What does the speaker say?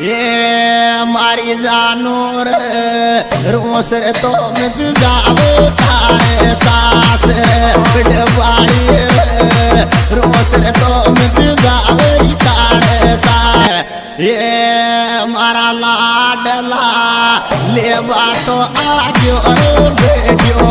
ये मारी जानूर रोस तो मिट जाओ तारे सास बिड़वाड़ी रोस तो मिट जाओ तारे सास ये मारा लाडला लेवा तो आजो बेटियो